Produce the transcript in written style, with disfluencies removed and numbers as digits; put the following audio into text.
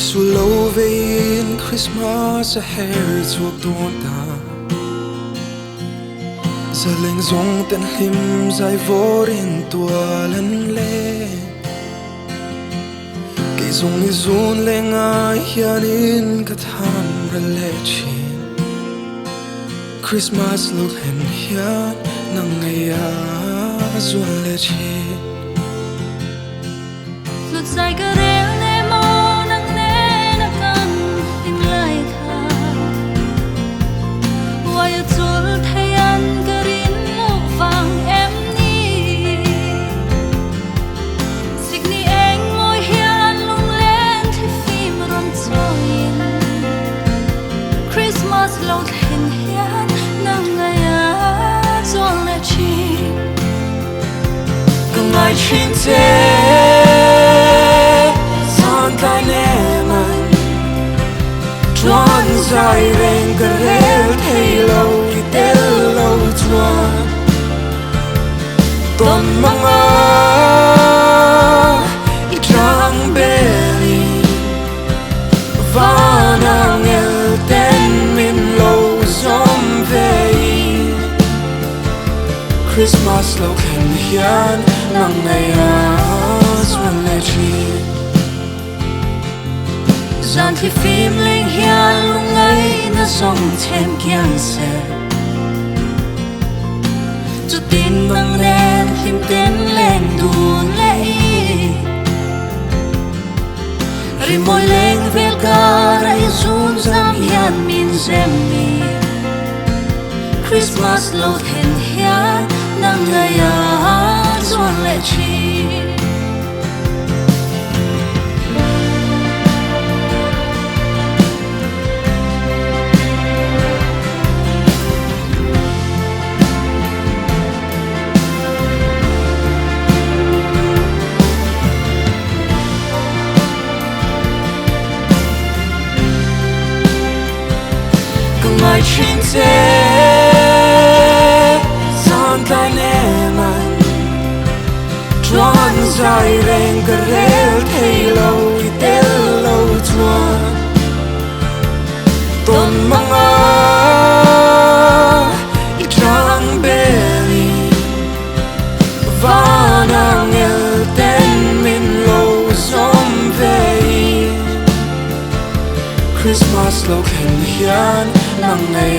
lâu về in Christmas a hair chuộc tuôn ta giờ lệnh dòng tên him dài vô in tua lần lệ cái dòng đi run lên ai hiền in cả tham ra lệ chín Christmas lúc hẹn hiền nắng ngày á run lệ chín lúc dài cả đêm Chín thế san tai nè man Chuan dài rèn cà rèl thay lâu thì tel lâu chuan Tôn mang á i trang beli Và nàng el tên min lâu zom về Christmas lâu khen hiền nắng ngày á xuân lệ chi gian thì phim linh hiền lúc ấy nó sống thêm kiên xe cho tin nắng đen tim tên lên đùn lệ ri môi lên về cả rai run giam hiền min xem mi Christmas lâu thêm hiền nắng ngày á xuân lệ chi Cứ mãi trên thế san tai nè man Chuan dài rèn cà rèl thay lâu thì tel lâu chuan Tôn mang á i trang beli Và nàng el tên min lâu zom về Christmas lâu khen hiền nắng ngày